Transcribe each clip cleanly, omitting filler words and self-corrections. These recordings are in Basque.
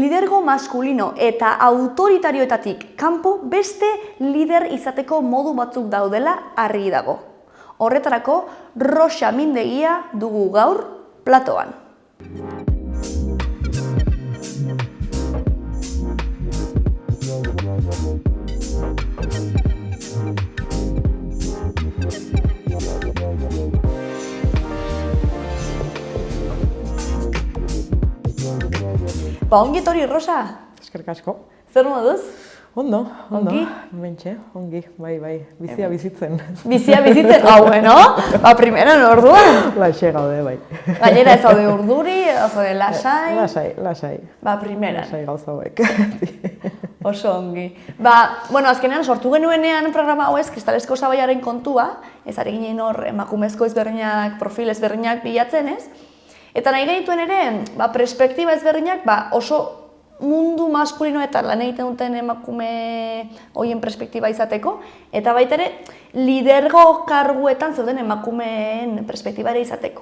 lidergo maskulino eta autoritarioetatik kanpo beste lider izateko modu batzuk daudela argi dago. Horretarako, Rosa Mindegia dugu gaur platoan. Ongi etorri, Rosa? Eskerrik asko. Zer moduz? Ondo. Ongi? Mentxe, ongi, bai, bizia bizitzen. Bizia bizitzen, bueno, primeran orduan. Laxe gaude, bai. Gainera ez zaude urduri, ez zaude lasai. Lasai. Primeran. Lasai gauza hauek. Oso ongi. Azkenean sortu genuenean programa hau ez, kristalesko sabaiaren kontua, ez ari ginen hor emakumezko ezberdinak, profil ezberdinak bilatzen ez, eta nahi genituen ere, perspektiba ezberdinak oso mundu maskulinoetan lan egiten duten emakume horien perspektiba izateko, eta baita ere, lidergo karguetan zeuden emakumeen perspektiba ere izateko.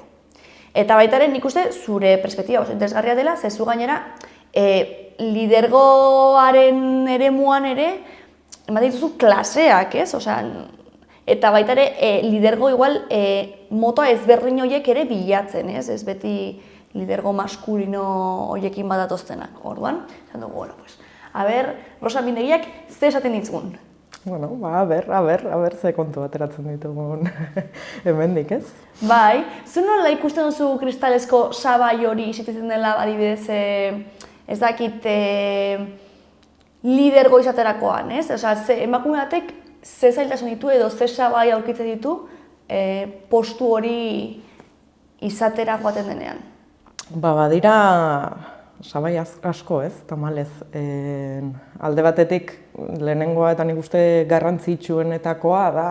Eta baita ere, nik uste, zure perspektiba oso interesgarria dela, zezu gainera, lidergoaren eremuan ere, ematen dituzu klaseak, ez? Eta baita ere, lidergo igual motoa ezberdin horiek ere bilatzen, ez? Ez beti lidergo maskulino horiekin badatoztenak. Orduan, esan dugu, Rosa Mindegiak ze esaten ditzun? A ber, ze kontu ateratzen ditugun hemendik, ez? Bai, zu nola ikusten duzu kristalesko sabai hori izaten dela, adibidez, ez dakit, lidergo izaterakoan, ez? Emakume batek ze zailtasun ditu edo ze sabai aurkitzen ditu postu hori izatera joaten denean? Badira sabai asko, ez, tamalez. Alde batetik lehenengoa eta nik uste garrantzitsuenetakoa da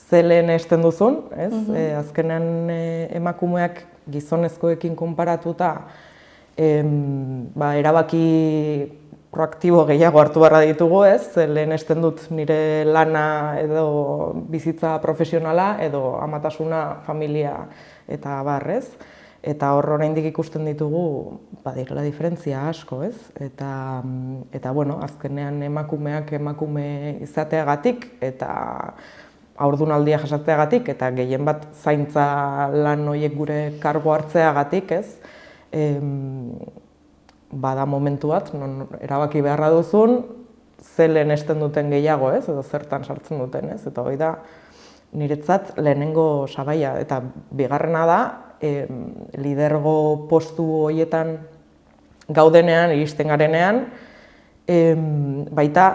ze lehen esten duzun, ez? Azkenean emakumeak gizonezkoekin konparatuta erabaki proaktibo gehiago hartu beharra ditugu, ez? Lehen esten dut nire lana edo bizitza profesionala edo amatasuna, familia eta barrez. Eta hor oraindik ikusten ditugu badirela diferentzia asko, ez? Eta azkenean emakumeak emakume izateagatik eta haurdunaldia jasateagatik eta gehien bat zaintza lan horiek gure kargo hartzeagatik, ez? Bada momentu bat, non erabaki beharra duzun, ze lehen esten duten gehiago, ez? Edo zertan sartzen duten, ez? Eta hori da, niretzat lehenengo sabaia. Eta bigarrena da, lidergo postu horietan gaudenean, iristen garenean, baita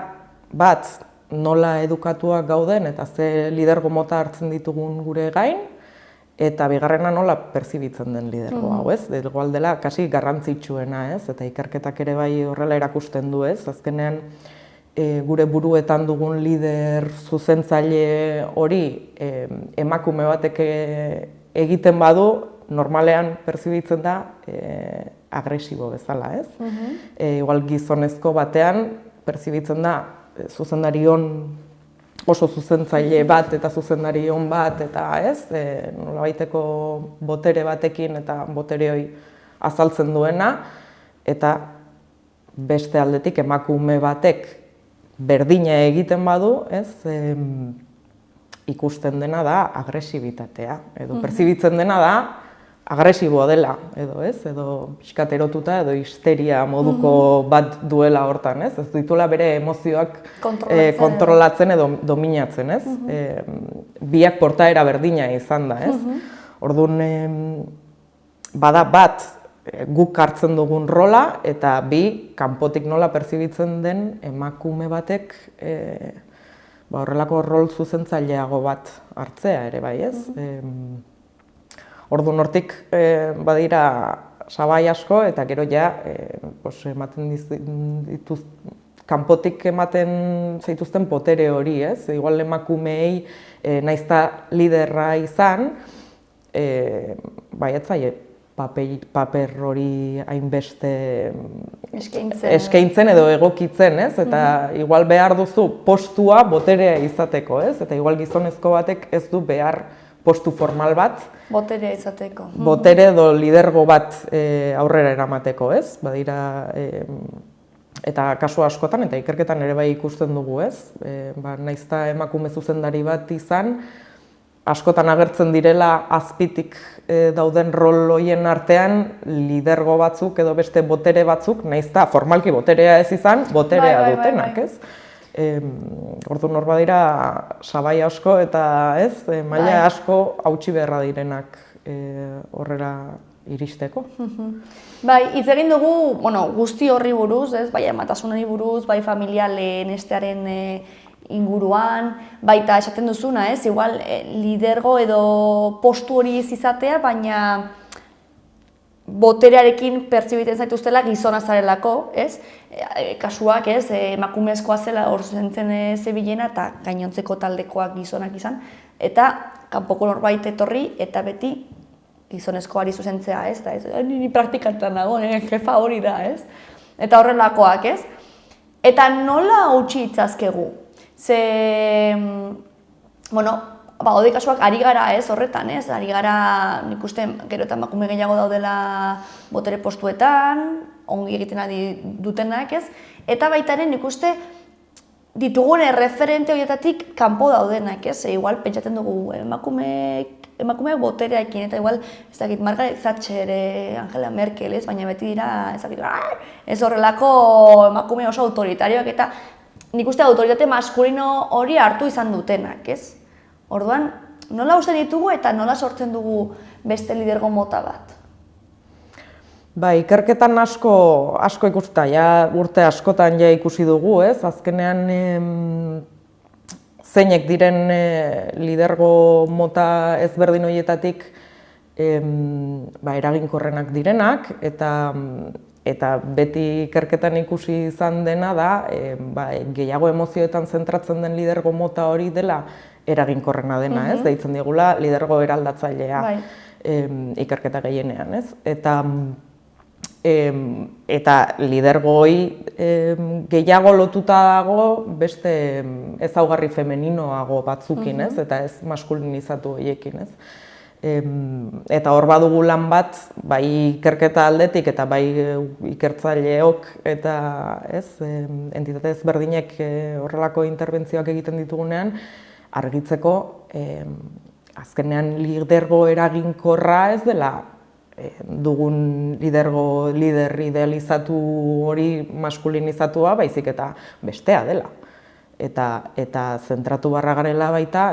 bat nola edukatuak gauden eta ze lidergo mota hartzen ditugun gure gain, eta bigarrena nola perzibitzen den lidergo hau, ez? Igual dela kasi garrantzitsuena, ez? Eta ikerketak ere bai horrela erakusten du, ez? Azkenean gure buruetan dugun lider zuzentzaile hori emakume batek egiten badu, normalean perzibitzen da agresibo bezala, ez? Igual gizonezko batean perzibitzen da zuzendari on oso zuzentzaile bat eta zuzendari on bat eta ez, nolabaiteko botere batekin eta botere hori azaltzen duena, eta beste aldetik emakume batek berdina egiten badu, ez, ikusten dena da agresibitatea, edo perzibitzen dena da agresiboa dela, edo pixkat erotuta edo histeria moduko bat duela hortan, ez? Ez dituela bere emozioak kontrolatzen edo dominatzen, ez? Biak portaera berdina izan da, ez? Orduan, bada bat guk hartzen dugun rola eta bi kanpotik nola perzibitzen den emakume batek horrelako rol zuzentzaileago bat hartzea ere bai, ez? Orduan hortik badira sabai asko eta gero ja ematen dituz kanpotik ematen zaituzten potere hori, ez? Igual emakumeei naizta liderra izan, baietzaile paper hori hainbeste eskaintzen edo egokitzen, ez? Eta igual behar duzu postua boterea izateko, ez? Eta igual gizonezko batek ez du behar postu formal bat, Boterea izateko. botere edo lidergo bat aurrera eramateko, ez? Badira, eta kasu askotan, eta ikerketan ere bai ikusten dugu, ez? Naizta emakume zuzendari bat izan, askotan agertzen direla azpitik dauden rol hoien artean lidergo batzuk edo beste botere batzuk, naizta formalki boterea ez izan, boterea dutenak, ez? Orduan hor badira sabai asko eta ez, maila asko hautsi beharra direnak horrera iristeko. Bai, hitz egin dugu, guzti horri buruz, ez? Bai, amatasunari buruz, bai familiale nestearen inguruan, baita esaten duzuna, ez? Igual lidergo edo postu hori ez izatea, baina boterearekin pertsibiten zaituztela gizona zarelako, ez? Kasuak, ez? Emakumezkoa zela hor zentzen zebilena eta gainontzeko taldekoak gizonak izan, eta kanpoko norbait etorri eta beti gizonezkoari zuzentzea, ez? Ni praktikantan nago, jefa hori da, ez? Eta horrelakoak, ez? Eta nola utzi itzazkegu? Ze, Baude kasuak ari gara, ez, horretan, ez? Ari gara, nik uste, gero eta emakume gehiago daudela botere postuetan, ongi egiten ari dutenak, ez? Eta baitaren nik uste ditugune referente horietatik kanpo daudenak, ez? Igual pentsatzen dugu emakumeak botereekin, eta igual, ez dakit, Margaret Thatcher, Angela Merkel, ez? Baina beti dira, ez dakit, ez horrelako emakume oso autoritarioak, eta nik uste autoritate maskulino hori hartu izan dutenak, ez? Orduan, nola uste ditugu eta nola sortzen dugu beste lidergo mota bat? Ikerketan asko ikusta, urte askotan ikusi dugu, ez? Azkenean zeinek diren lidergo mota ezberdin horietatik eraginkorrenak direnak, eta beti ikerketan ikusi izan dena da, gehiago emozioetan zentratzen den lidergo mota hori dela eraginkorrena dena, ez? Deitzen digula lidergo eraldatzailea ikerketa gehienean, ez? Eta lidergo hori gehiago lotuta dago beste ezaugarri femeninoago batzukin, ez? Eta ez maskulinizatu horiekin, ez? Eta hor badugu lan bat, bai ikerketa aldetik eta bai ikertzaileok eta entitate ezberdinek horrelako interbentzioak egiten ditugunean, argitzeko azkenean lidergo eraginkorra ez dela dugun lider idealizatu hori maskulinizatua, baizik eta bestea dela. Eta zentratu barra garela baita,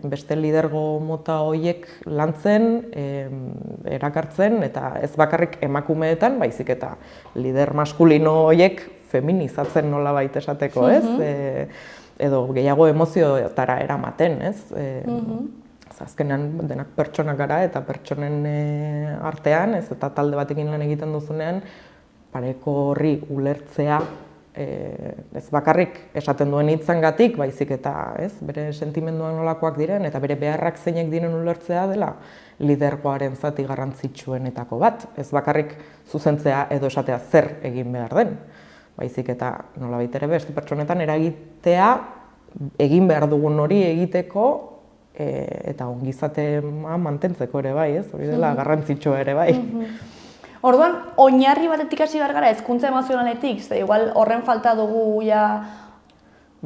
beste lidergo mota horiek lantzen, erakartzen, eta ez bakarrik emakumeetan, baizik eta lider maskulino horiek feminizatzen nola baita esateko, edo gehiago emozioetara eramaten, ez? Azkenean denak pertsonak gara eta pertsonen artean, eta talde batekin lan egiten duzunean, pareko horri ulertzea, ez bakarrik esaten duen hitzangatik, baizik eta bere sentimenduan nolakoak diren eta bere beharrak zeinek diren ulertzea dela lidergoaren zati garrantzitsuenetako bat. Ez bakarrik zuzentzea edo esatea zer egin behar den, baizik eta nolabait ere beste pertsonetan eragitea egin behar dugun hori egiteko eta ongizate mantentzeko ere bai, hori dela garrantzitsua ere bai. Orduan, oinarri batetik hasi behar gara hezkuntza emozionaletik, ze igual horren falta dugu ja...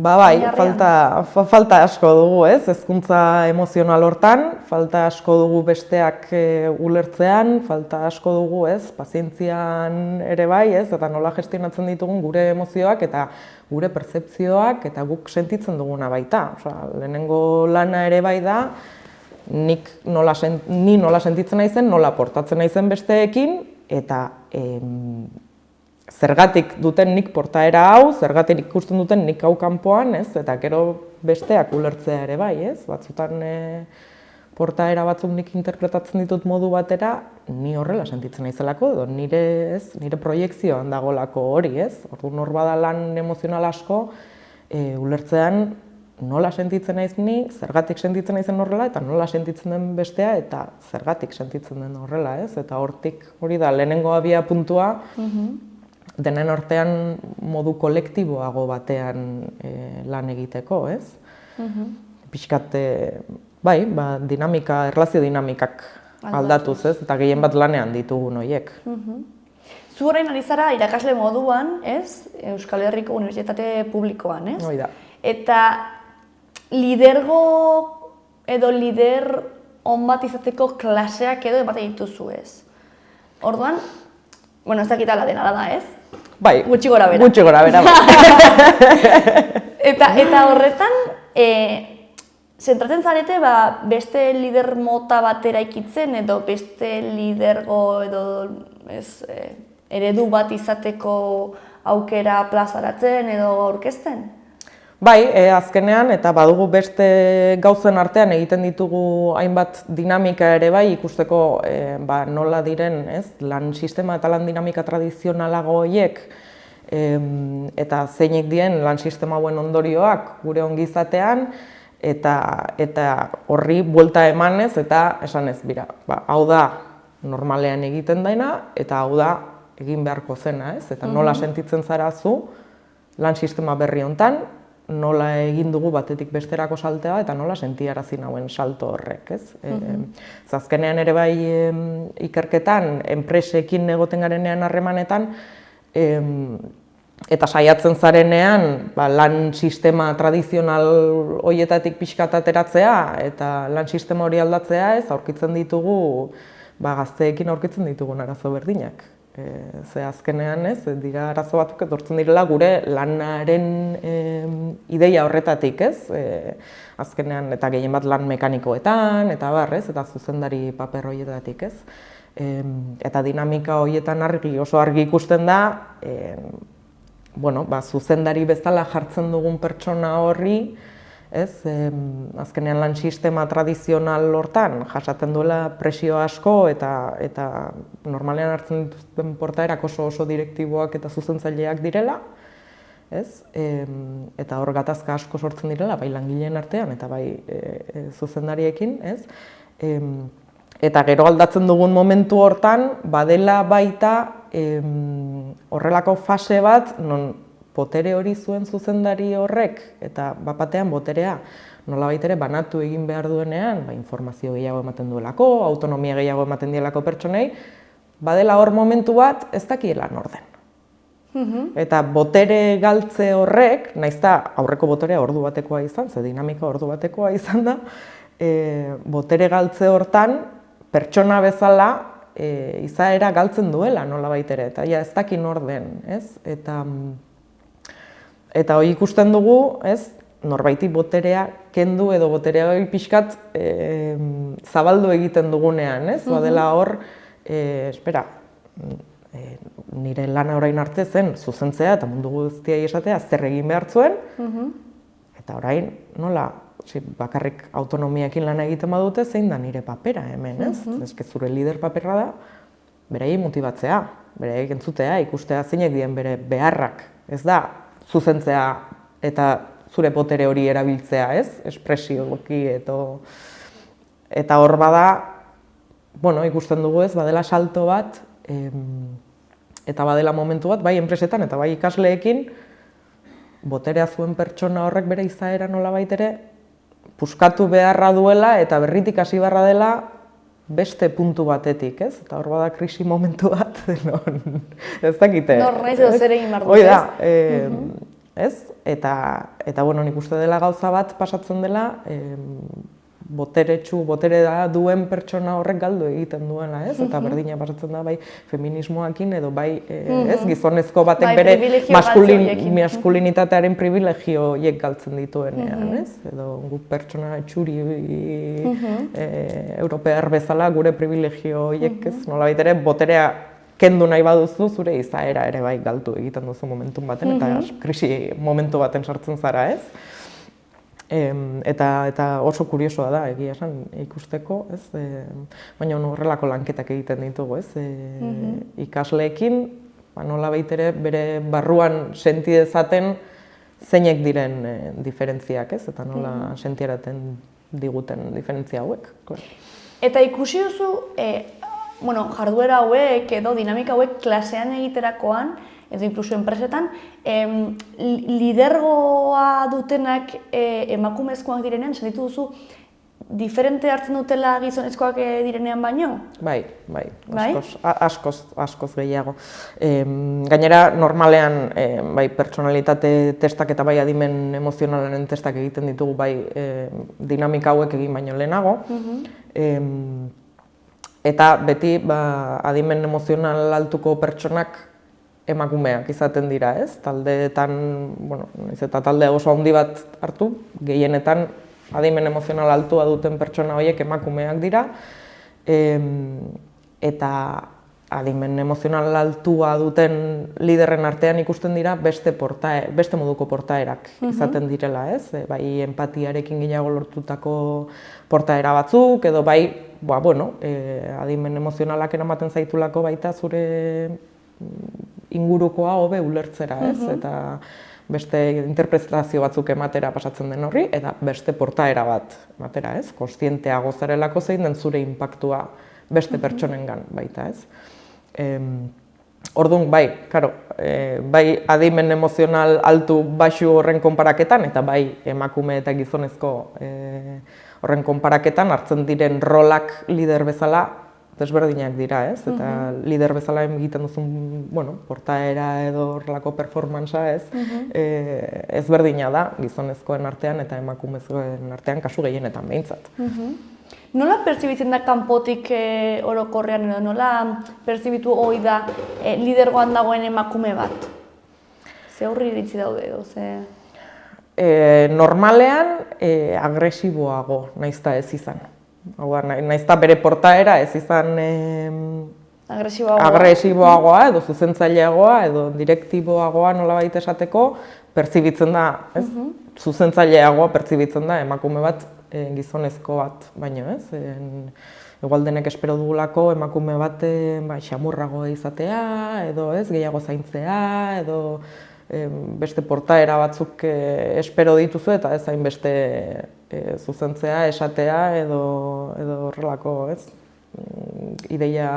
Bai, falta asko dugu, hezkuntza emozional hortan, falta asko dugu besteak ulertzean, falta asko dugu, pazientzian ere bai, eta nola gestionatzen ditugun gure emozioak eta gure pertzepzioak eta guk sentitzen duguna baita. Lehenengo lana ere bai da, ni nola sentitzen naizen, nola portatzen naizen besteekin, eta zergatik duten nik portaera hau, zergatik ikusten duten nik hau kanpoan, eta gero besteak ulertzea ere bai, batzutan portaera batzuk nik interpretatzen ditut modu batera, ni horrela sentitzen naizelako, edo nire proiekzioan dagolako hori, orduan hor bada lan emozional asko, ulertzean nola sentitzen naiz ni, zergatik sentitzen naizen horrela, eta nola sentitzen den bestea, eta zergatik sentitzen den horrela, eta hortik hori da lehenengo abia puntua, denen artean modu kolektiboago batean lan egiteko, Pixkat Bai, dinamika, erlazio dinamikak aldatuz, ez? Eta gehien bat lanean ditugun horiek. Zu orain ari zara irakasle moduan, ez? Euskal Herriko Unibertsitate Publikoan, ez? Hoi da. Eta lidergo edo lider on bat izateko klaseak edo ematen dituzu, ez? Orduan, bueno, ez dakit ala dena da, ez? Bai, gutxi gora bera. Gutxi gora bera, bai. Eta horretan, zentratzen zarete beste lider mota batera ikitzen edo beste lidergo edo eredu bat izateko aukera plazaratzen edo aurkezten? Bai, azkenean, eta badugu beste gauzen artean egiten ditugu hainbat dinamika ere bai, ikusteko nola diren, lan sistema eta lan dinamika tradizionalago horiek, eta zeinek dien lan sistema hauen ondorioak gure ongizatean, eta horri buelta emanez eta esanez, bira, hau da normalean egiten daina, eta hau da egin beharko zena, ez? Eta nola sentitzen zara zu lan sistema berri hontan, nola egin dugu batetik besterako saltea eta nola sentiarazi nauen salto horrek, ez? Azkenean ere bai ikerketan, enpresekin egoten garenean harremanetan, eta saiatzen zarenean lan sistema tradizional horietatik pixkat ateratzea eta lan sistema hori aldatzea, ez? Aurkitzen ditugu, gazteekin aurkitzen ditugun arazo berdinak. Ze azkenean, ez, dira arazo batzuk etortzen direla gure lanaren ideia horretatik, ez? Azkenean, eta gehien bat lan mekanikoetan, eta ez? Eta zuzendari paper horietatik, ez? Eta dinamika horietan oso argi ikusten da, zuzendari bezala jartzen dugun pertsona horri, ez, azkenean lan sistema tradizional hortan jasaten duela presio asko eta normalean hartzen dituzten portaerak oso direktiboak eta zuzentzaileak direla, ez, eta hor gatazka asko sortzen direla, bai langileen artean eta bai zuzendariekin, ez, eta gero aldatzen dugun momentu hortan, badela baita horrelako fase bat, non botere hori zuen zuzendari horrek, eta batean boterea nolabait ere banatu egin behar duenean, informazio gehiago ematen duelako, autonomia gehiago ematen dielako pertsonei, badela hor momentu bat ez dakiela nor den. Eta botere galtze horrek, naizta aurreko boterea ordu batekoa izan, ze dinamika ordu batekoa izan da, botere galtze hortan pertsona bezala izaera galtzen duela nolabait ere, eta ez daki nor den, ez? Eta hori ikusten dugu, ez, norbaiti boterea kendu edo boterea hori pixkat zabaldu egiten dugunean, ez? Badela hor, nire lana orain arte zen zuzentzea eta mundu guztiai esatea zer egin behar zuen, eta orain nola bakarrik autonomiakin lan egiten badute zein da nire papera hemen, ez? Eske zure lider papera da, berei motibatzea, berei entzutea, ikustea zeinek dien bere beharrak, ez da zuzentzea eta zure botere hori erabiltzea, ez? Espresioki eta hor bada, ikusten dugu, ez, badela salto bat eta badela momentu bat, bai enpresetan eta bai ikasleekin boterea zuen pertsona horrek bere izaera nolabait ere puskatu beharra duela eta berritik hasi beharra dela beste puntu batetik, ez? Eta hor bada krisi momentu bat, ez dakite. Nor naiz edo zer egin behar dut, ez? Hoi da, ez? Eta nik uste dela gauza bat pasatzen dela, botere duen pertsona horrek galdu egiten duela, ez? Eta berdina pasatzen da bai feminismoakin edo bai, ez? Gizonezko batek bere maskulinitatearen privilegio horiek galtzen dituenean, ez? Edo guk pertsona txuri europear bezala gure privilegio horiek, ez? Nolabait ere boterea kendu nahi baduzu zure izaera ere bai galdu egiten duzu momentun baten eta krisi momentu baten sartzen zara, ez? Eta oso kuriosoa da, egia esan, ikusteko, ez? Baina horrelako lanketak egiten ditugu, ez? Ikasleekin, nolabait ere bere barruan senti dezaten zeinek diren diferentziak, ez? Eta nola sentiaraten diguten diferentzia hauek. Eta ikusi duzu, jarduera hauek edo dinamika hauek klasean egiterakoan, edo inkluso enpresetan, lidergoa dutenak emakumezkoak direnean, sentitu duzu diferente hartzen dutela gizonezkoak direnean baino? Bai, askoz gehiago. Gainera, normalean, bai, pertsonalitate testak eta bai adimen emozionalaren testak egiten ditugu, bai, dinamika hauek egin baino lehenago. Eta beti, adimen emozional altuko pertsonak emakumeak izaten dira, ez? Taldeetan, bueno, eta talde oso handi bat hartu, gehienetan adimen emozional altua duten pertsona horiek emakumeak dira, eta adimen emozional altua duten liderren artean ikusten dira beste moduko portaerak izaten direla, ez? Bai empatiarekin gehiago lortutako portaera batzuk, edo bai, adimen emozionalak eramaten zaitulako baita zure ingurukoa hobe ulertzera, ez? Eta beste interpretazio batzuk ematera pasatzen den horri, eta beste portaera bat ematera, ez? Kontzienteago zarelako zein den zure inpaktua beste pertsonengan baita, ez? Orduan, bai adimen emozional altu baxu horren konparaketan, eta bai emakume eta gizonezko horren konparaketan hartzen diren rolak lider bezala desberdinak dira, ez? Eta lider bezala egiten duzun, portaera edo horrelako performantza, ez? Ezberdina da gizonezkoen artean eta emakumezkoen artean kasu gehienetan behintzat. Nola pertzibitzen da kanpotik orokorrean edo nola pertzibitu ohi da lidergoan dagoen emakume bat? Ze horri iritzi daude edo, ze... Normalean agresiboago naizta ez izan. Naizta bere portaera ez izan agresiboagoa edo zuzentzaileagoa edo direktiboagoa nolabait esateko pertzibitzen da, ez? Zuzentzaileagoa pertzibitzen da emakume bat gizonezko bat baino, ez? Igual denek espero dugulako emakume bat xamurragoa izatea edo ez gehiago zaintzea edo beste portaera batzuk espero dituzu eta ez hainbeste zuzentzea, esatea edo horrelako, ez? Ideia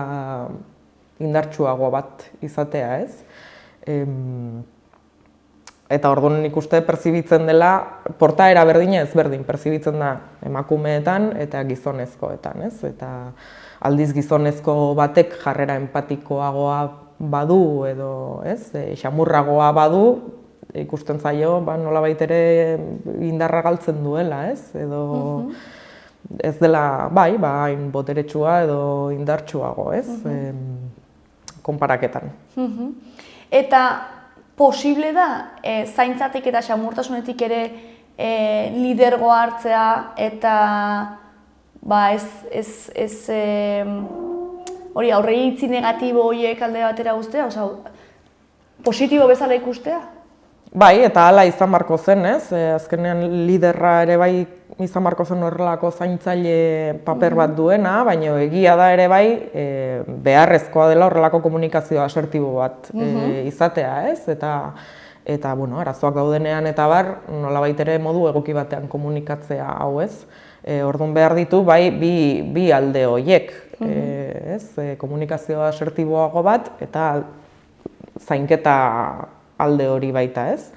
indartsuago bat izatea, ez? Eta orduan nik uste pertzibitzen dela portaera berdina ezberdin pertzibitzen da emakumeetan eta gizonezkoetan, ez? Eta aldiz gizonezko batek jarrera empatikoagoa badu edo, ez? Xamurragoa badu, ikusten zaio, nolabait ere indarra galtzen duela, ez? Edo ez dela, hain boteretsua edo indartsuago, ez? Konparaketan. Eta posible da, zaintzatik eta xamurtasunetik ere lidergoa hartzea eta hori aurrei itzi negatibo horiek alde batera guztea, positibo bezala ikustea? Bai, eta hala izan barko zen, ez? Azkenean liderra ere bai izan barko zen horrelako zaintzaile paper bat duena, baina egia da ere bai beharrezkoa dela horrelako komunikazio asertibo bat izatea, ez? Eta arazoak daudenean eta bar, nolabait ere modu egoki batean komunikatzea hau, ez? Orduan behar ditu bai bi alde horiek, ez? Komunikazio asertiboago bat eta zainketa alde hori baita, ez?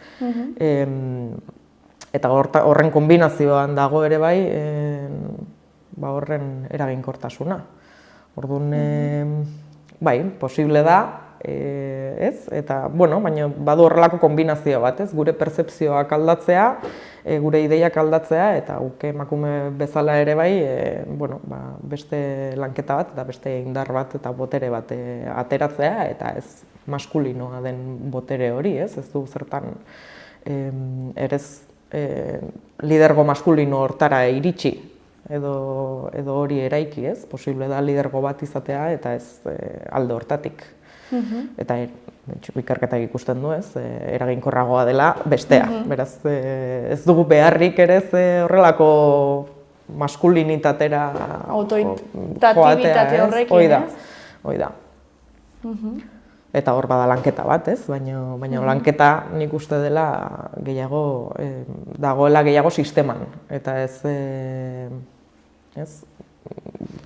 Eta horren kombinazioan dago ere bai, horren eraginkortasuna. Orduan, bai, posible da, ez? Eta, baina badu horrelako kombinazio bat, ez? Gure pertzepzioak aldatzea, gure ideiak aldatzea, eta guk emakume bezala ere bai, beste lanketa bat, eta beste indar bat, eta botere bat ateratzea, eta ez maskulinoa den botere hori, ez? Ez du zertan erez lidergo maskulino hortara iritsi edo hori eraiki, ez? Posible da lidergo bat izatea eta ez alde hortatik. Eta ikerketak ikusten du, ez? Eraginkorragoa dela bestea. Beraz, ez dugu beharrik ere horrelako maskulinitatera autoritatebitate horrekin, ez? Hoi da. Eta hor bada lanketa bat, ez? Baina lanketa nik uste dela gehiago, dagoela gehiago sisteman. Eta ez,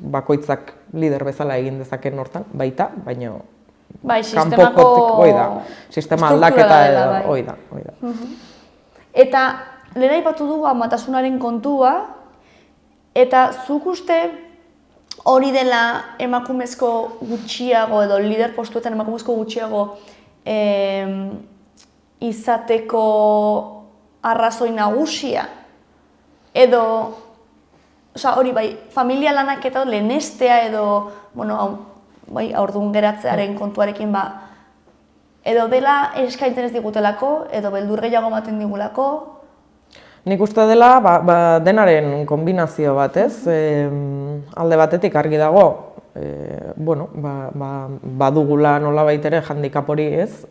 bakoitzak lider bezala egin dezaken hortan, baita, baina kanpokotik, sistema aldaketa edo, hoi da. Eta lehen aipatu dugu amatasunaren kontua, Eta zuk uste hori dela emakumezko gutxiago edo lider postuetan emakumezko gutxiago izateko arrazoi nagusia? Edo, hori bai, familia lanak eta lehenestea edo, haurdun geratzearen kontuarekin edo dela eskaintzen ez digutelako, edo beldur gehiago ematen digulako? Nik uste dela denaren kombinazio bat, ez? Alde batetik argi dago, badugula nolabait ere handicap hori, ez?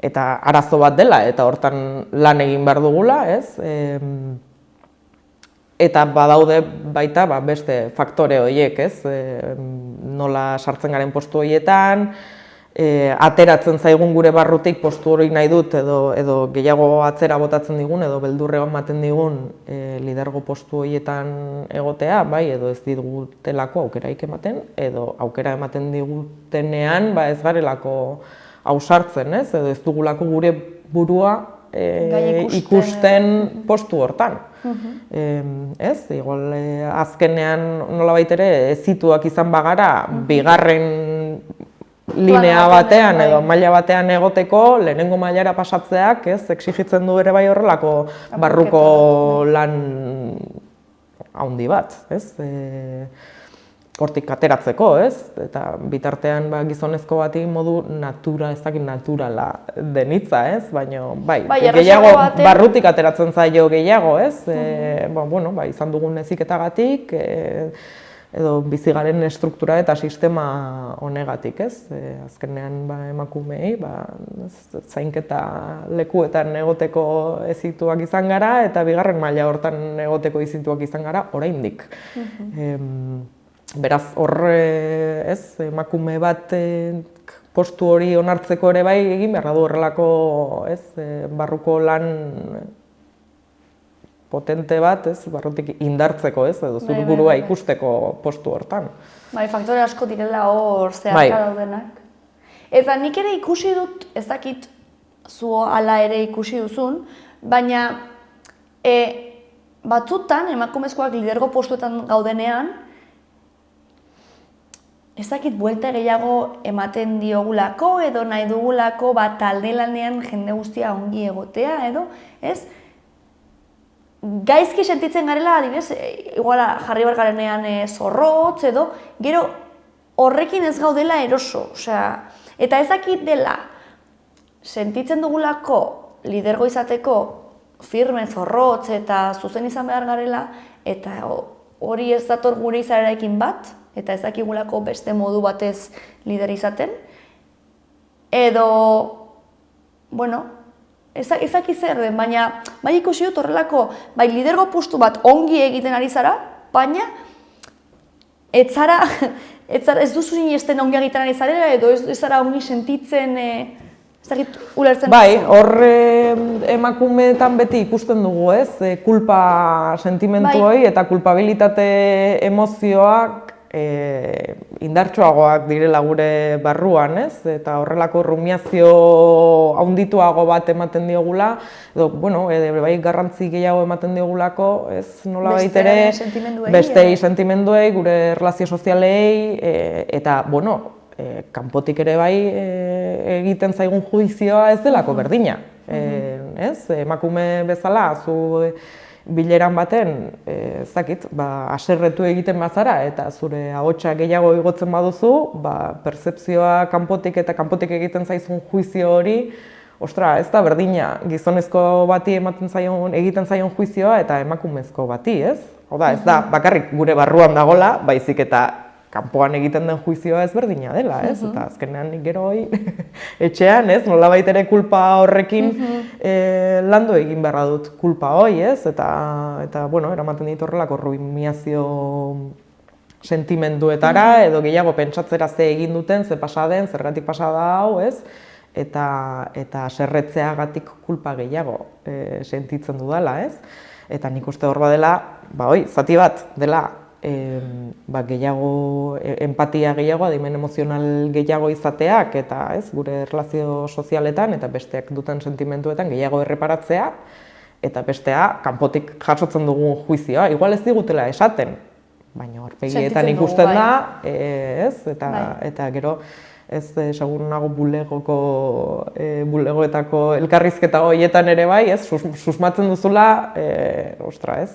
Eta arazo bat dela, eta hortan lan egin behar dugula, ez? Eta badaude baita beste faktore horiek, ez? Nola sartzen garen postu horietan, ateratzen zaigun gure barrutik postu hori nahi dut edo gehiago atzera botatzen digun edo beldurre ematen digun lidergo postu horietan egotea, bai, edo ez digutelako aukeraik ematen, edo aukera ematen digutenean ez garelako ausartzen, ez? Edo ez dugulako gure burua ikusten postu hortan. Ez? Igual azkenean nolabait ere ezituak izan bagara bigarren linea batean edo maila batean egoteko, lehenengo mailara pasatzeak, ez, exigitzen du ere bai horrelako barruko lan handi bat, ez? Hortik ateratzeko, ez? Eta bitartean gizonezko bati modu naturala denitza, ez? Baina, bai, gehiago barrutik ateratzen zaio gehiago, ez? Izan dugun heziketagatik, edo bizigaren estruktura eta sistema honegatik, ez? Azkenean emakumeei zainketa lekuetan egoteko ezituak izan gara eta bigarren maila hortan egoteko ezituak izan gara oraindik. Beraz, emakume bat postu hori onartzeko ere bai egin behar du horrelako barruko lan potente bat, barrutik indartzeko, edo zure burua ikusteko postu hortan. Bai, faktore asko direla hor zeharka daudenak. Eta nik ere ikusi dut, ez dakit zu hala ere ikusi duzun, baina batzutan emakumezkoak lidergo postuetan gaudenean, ez dakit buelta gehiago ematen diogulako edo nahi dugulako talde lanean jende guztia ongi egotea edo, ez? Gaizki sentitzen garela, adibidez, iguala jarri behar garenean zorrotz edo, gero horrekin ez gaudela eroso, eta ez dakit dela sentitzen dugulako lidergo izateko firme, zorrotz eta zuzen izan behar garela, eta hori ez dator gure izaerarekin bat, eta ez dakigulako beste modu batez lider izaten, edo, ez dakit zer den, baina bai ikusi dut horrelako, bai lidergo postu bat ongi egiten ari zara, baina ez duzu sinesten ongi egiten ari zarela, edo ez zara ongi sentitzen, ez dakit ulertzen duzu. Bai, hor emakumeetan beti ikusten dugu, ez? Kulpa sentimentuoi eta kulpabilitate emozioak indartsuagoak direla gure barruan, ez? Eta horrelako rumiazio haundituago bat ematen diogula, edo, bai garrantzi gehiago ematen diogulako, ez nolabait ere bestei sentimenduei, gure erlazio sozialei, eta, kanpotik ere bai egiten zaigun juizioa ez delako berdina. Ez? Emakume bezala, zu bileran baten, ez dakit, haserretu egiten bazara eta zure ahotsa gehiago igotzen baduzu, pertzepzioa kanpotik eta kanpotik egiten zaizun juizio hori, ez da berdina gizonezko bati egiten zaion juizioa eta emakumezko bati, ez? Hau da, ez da bakarrik gure barruan dagola, baizik eta kanpoan egiten den juizioa ezberdina dela, ez? Eta azkenean nik gero etxean, ez? Nolabait ere kulpa horrekin landu egin beharra dut kulpa hori, ez? Eta eramaten dit horrelako rumiazio sentimenduetara, edo gehiago pentsatzera ze egin duten, ze pasa den, zergatik pasa da hau, ez? Eta serretzeagatik kulpa gehiago sentitzen dudala, ez? Eta nik uste hor badela, zati bat dela, gehiago, empatia gehiago, adimen emozional gehiago izateak, eta gure erlazio sozialetan eta besteak duten sentimentuetan gehiago erreparatzea, eta bestea, kanpotik jasotzen dugun juizioa, igual ez digutela esaten, baina aurpegietan ikusten da, ez, eta gero, ez segur nago bulegoetako elkarrizketa horietan ere bai, ez, susmatzen duzula, ostra, ez,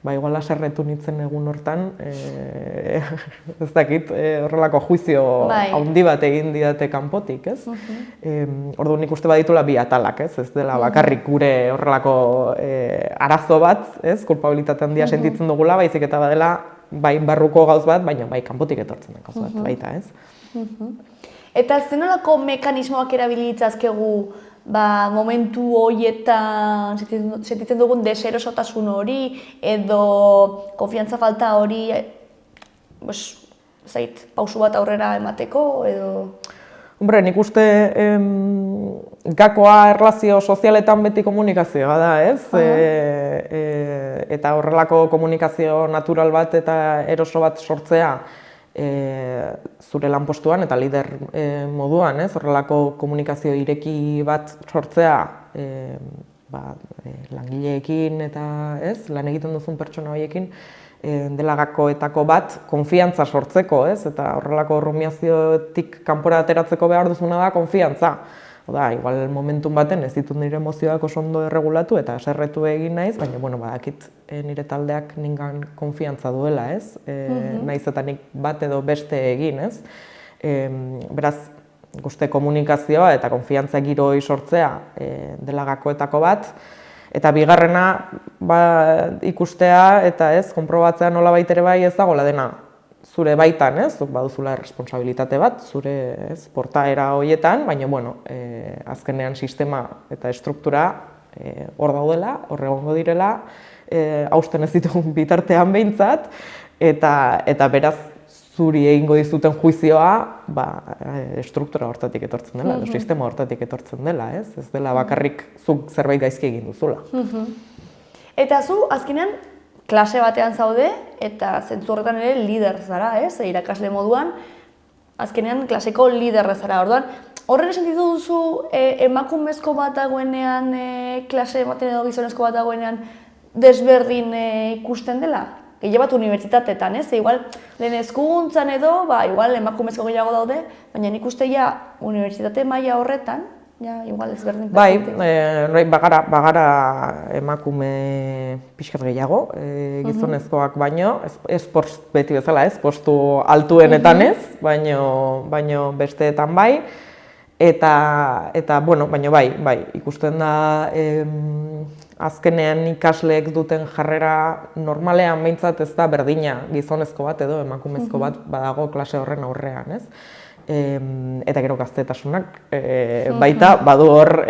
igual aserretu nintzen egun hortan, ez dakit, horrelako juizio handi bat egin didate kanpotik, ez? Orduan nik uste baditula bi atalak, ez dela bakarrik gure horrelako arazo bat, ez, kulpabilitate handia sentitzen dugula, baizik eta badela, bai barruko gauz bat, baina bai kanpotik etortzen den gauz bat, baita, ez? Eta zenolako mekanismoak erabilitzazkegu momentu horietan sentitzen dugun deserosotasun hori edo konfiantza falta hori pausu bat aurrera emateko edo... Hombre, nik uste gakoa erlazio sozialetan beti komunikazioa da, ez? Eta horrelako komunikazio natural bat eta eroso bat sortzea zure lanpostuan eta lider moduan, ez? Horrelako komunikazio ireki bat sortzea langileekin eta ez? Lan egiten duzun pertsona horiekin dela gakoetako bat konfiantza sortzeko, ez? Eta horrelako rumiaziotik kanpora ateratzeko behar duzuna da konfiantza. Oda, igual momentun baten ez ditut nire emozioak oso ondo erregulatu eta eserretu egin naiz, baina badakit nire taldeak ningan konfiantza duela, ez? Naiz eta nik bat edo beste egin, ez? Beraz, guzti komunikazioa eta konfiantza giroi sortzea dela gakoetako bat, eta bigarrena ikustea eta ez, konprobatzea nolabait ere bai ez dagoela dena zure baitan, ez? Baduzula responsabilitate bat, zure portaera horietan, baina, azkenean sistema eta estruktura hor daudela, hor egongo direla, hausten ez ditugun bitartean behintzat, eta beraz, zuri egingo dizuten juizioa, estruktura hortatik etortzen dela, edo sistema hortatik etortzen dela, ez? Ez dela bakarrik zuk zerbait gaizki egin duzula. Eta zu, azkenean, klase batean zaude, eta zentzu horretan ere lider zara, ez? Irakasle moduan, azkenean klaseko liderra zara. Orduan, horren sentitu duzu emakumezko bat dagoenean, klase ematen edo gizonezko bat dagoenean, desberdin ikusten dela? Gehien bat unibertsitateetan, ez? Igual, lehen hezkuntzan edo, igual emakumezko gehiago daude, baina nik uste ja unibertsitate maila horretan, igual ezberdin bagara emakume pixkat gehiago, gizonezkoak baino, ez beti bezala ez, postu altuenetan ez, baino besteetan bai, eta baino bai, ikusten da azkenean ikasleek duten jarrera normalean behintzat ez da berdina gizonezko bat edo emakumezko bat badago klase horren aurrean, ez? Eta gero gaztetasunak baita badu hor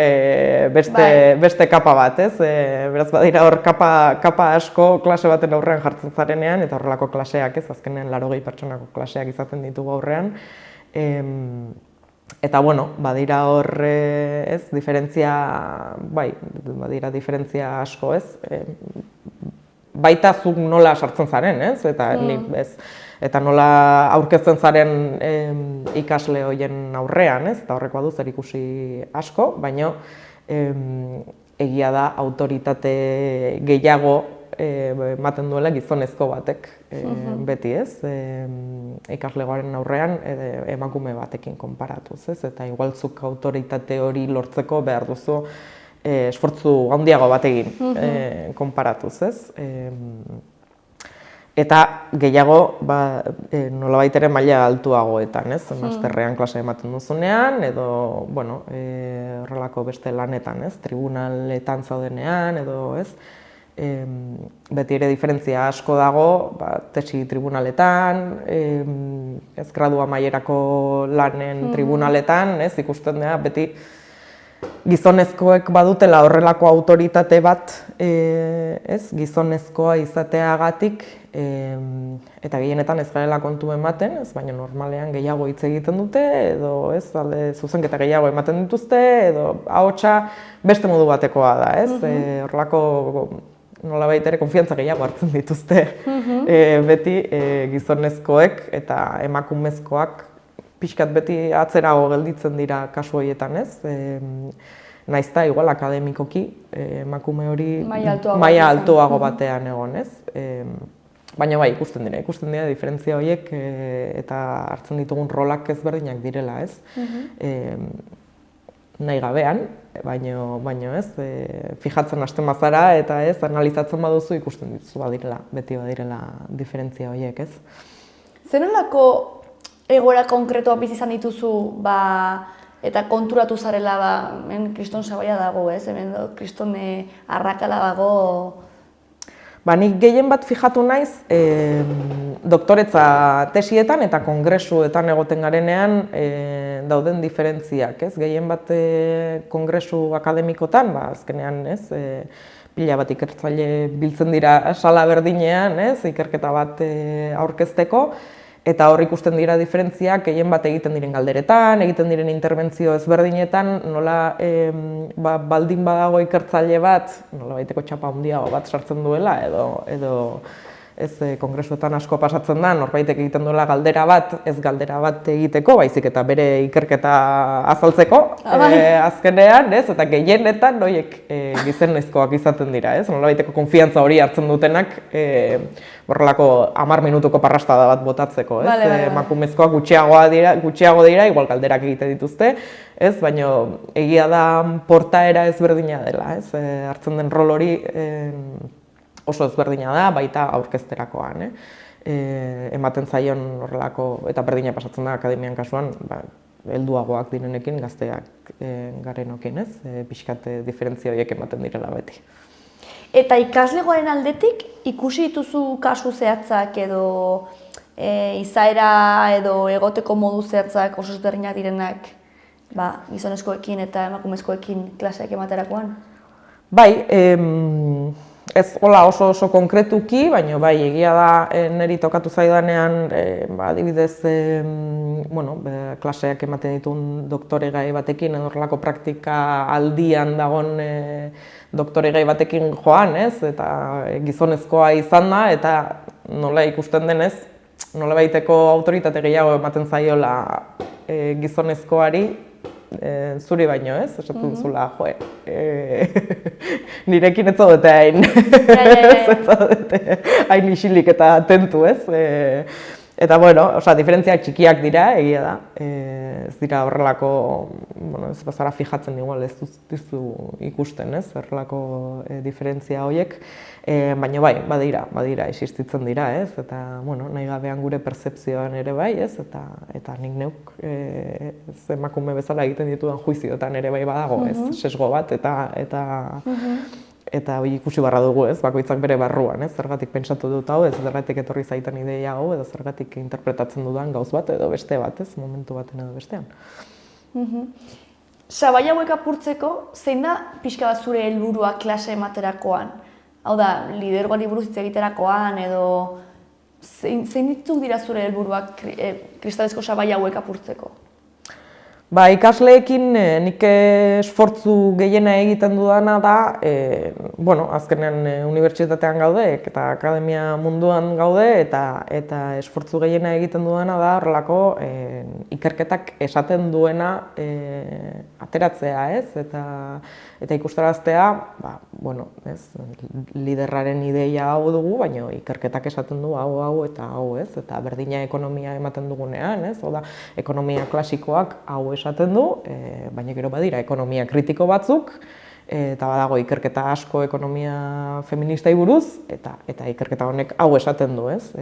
beste kapa bat, ez? Beraz badira hor kapa asko klase baten aurrean jartzen zarenean, eta horrelako klaseak, ez? Azkenean 80 pertsonako klaseak izaten ditugu aurrean. Eta badira hor, ez? Badira diferentzia asko, ez? Baita zuk nola sartzen zaren, ez? Eta nola aurkezten zaren ikasle horien aurrean, ez? Eta horrek badu zer ikusi asko, baina egia da autoritate gehiago ematen duela gizonezko batek beti, ez? Ikaslegoaren aurrean emakume batekin konparatuz, ez? Eta igualzuk autoritate hori lortzeko behar duzu esfortzu handiago batekin konparatuz, ez? Eta gehiago nolabait ere maila altuagoetan, ez? Masterrean klase ematen duzunean, edo horrelako beste lanetan, ez? Tribunaletan zaudenean, edo ez? Beti ere diferentzia asko dago, tesi tribunaletan, ez gradua mailerako lanen tribunaletan, ez? Ikusten da beti gizonezkoek badutela horrelako autoritate bat, ez? Gizonezkoa izateagatik, eta gehienetan ez garela kontu ematen, ez? Baina normalean gehiago hitz egiten dute, edo ez? Zuzenketa gehiago ematen dituzte, edo ahotsa beste modu batekoa da, ez? Horrelako nolabait ere konfiantza gehiago hartzen dituzte beti gizonezkoek eta emakumezkoak pixkat beti atzerago gelditzen dira kasu horietan, ez? naizta igual akademikoki emakume hori Maila maila altuago batean egon, ez? Baina bai, ikusten dira diferentzia horiek eta hartzen ditugun rolak ezberdinak direla, ez? Nahi gabean, baino ez, fijatzen hasten bazara eta ez, analizatzen baduzu ikusten dituzu beti badirela diferentzia horiek, ez? Zenolako egoera konkretua bizi izan dituzu, eta konturatu zarela, hemen kriston sabaia dago, ez? Hemen kriston arrakala dago. Nik gehien bat fijatu naiz doktoretza tesietan eta kongresuetan egoten garenean dauden diferentziak, ez? Gehien bat kongresu akademikotan, azkenean, ez? Pila bat ikertzaile biltzen dira sala berdinean, ez? Ikerketa bat aurkezteko, eta hor ikusten dira diferentziak gehien bat egiten diren galderetan, egiten diren interbentzio ezberdinetan, nola baldin badago ikertzaile bat, nola baiteko txapa handiago bat sartzen duela, edo ez kongresuetan asko pasatzen da, norbaitek egiten duela galdera bat, ez galdera bat egiteko, baizik eta bere ikerketa azaltzeko, azkenean, ez? Eta gehienetan horiek gizonezkoak izaten dira, ez? Nola baiteko konfiantza hori hartzen dutenak, horrelako 10 minutuko parrastada bat botatzeko, ez? Emakumezkoak gutxiago dira, igual galderak egite dituzte, ez? Baina egia da portaera ezberdina dela, ez? Hartzen den rol hori oso ezberdina da, baita aurkezterakoan. Ematen zaion horrelako, eta berdina pasatzen da akademian kasuan, helduagoak direnekin, gazteak garenokin, ez? Pixkat diferentzia horiek ematen direla beti. Eta ikaslegoaren aldetik, ikusi dituzu kasu zehatzak edo izaera edo egoteko modu zehatzak oso ezberdinak direnak gizonezkoekin eta emakumezkoekin klaseak ematerakoan? Bai, ez hola oso konkretuki, baina bai, egia da niri tokatu zaidanean, adibidez, klaseak ematen dituen doktoregai batekin, edo horrelako praktika aldian dagoen doktoregai batekin joan, ez? Eta gizonezkoa izan da, eta nola ikusten denez, nola baiteko autoritate gehiago ematen zaiola gizonezkoari, zuri baino, ez? Esatu duzula, nirekin ez zaudete hain isilik eta atentu, ez? Eta, diferentziak txikiak dira, egia da. Ez dira horrelako, ez bazara fijatzen igual, ez duzu ikusten, ez? Horrelako diferentzia horiek. Baina bai, badira, existitzen dira, ez? Eta, nahi gabean gure pertzepzioan ere bai, ez? Eta nik neuk emakume bezala egiten ditudan juizioetan ere bai badago, ez? Sesgo bat, eta hori ikusi barra dugu, ez? Bakoitzak bere barruan, ez? Zergatik pentsatu dut hau, ez? Zergatik etorri zaitan ideia hau, edo zergatik interpretatzen dudan gauz bat edo beste bat, ez? Momentu baten edo bestean. Sabaia hauek apurtzeko, zein da pixka bat zure helburua klase ematerakoan? Hau da, lidergoari buruz hitz egiterakoan, edo zein ditu dira zure helburuak kristalezko sabaia hauek apurtzeko? Ikasleekin nik esfortzu gehiena egiten dudana da, azkenean unibertsitatean gaude eta akademia munduan gaude, eta esfortzu gehiena egiten dudana da horrelako ikerketak esaten duena ateratzea, ez? Eta ikustaraztea, liderraren ideia hau dugu, baina ikerketak esaten du hau eta hau, ez? Eta berdina ekonomia ematen dugunean, ez? Oda, ekonomia klasikoak hau esaten du, baina gero badira ekonomia kritiko batzuk, eta badago ikerketa asko ekonomia feministai buruz, eta ikerketa honek hau esaten du, ez?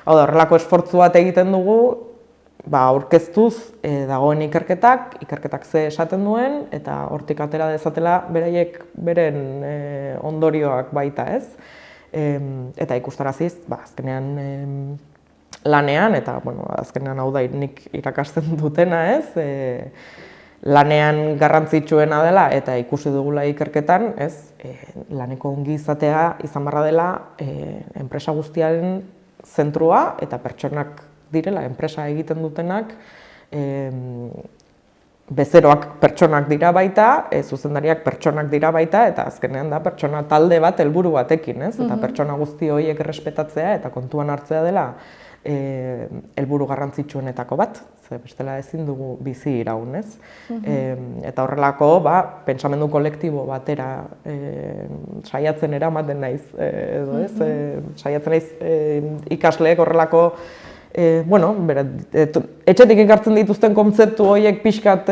Hau da, horrelako esfortzu bat egiten dugu, aurkeztuz dagoen ikerketak ze esaten duen, eta hortik atera dezatela beraiek beren ondorioak baita, ez? Eta ikustaraziz, azkenean lanean, eta azkenean hau da nik irakasten dutena, ez? Lanean garrantzitsuena dela eta ikusi dugula ikerketan, ez? Laneko ongi izatea izan barra dela enpresa guztiaren zentrua eta pertsonak direla, enpresa egiten dutenak, bezeroak pertsonak dira baita, zuzendariak pertsonak dira baita, eta azkenean da pertsona talde bat helburu batekin, ez? Eta pertsona guzti horiek errespetatzea eta kontuan hartzea dela helburu garrantzitsuenetako bat, ze bestela ezin dugu bizi iraun, ez? Eta horrelako, pentsamendu kolektibo batera saiatzen eramaten naiz, edo ez? Saiatzen naiz ikasleek horrelako etxetik ekartzen dituzten kontzeptu horiek pixkat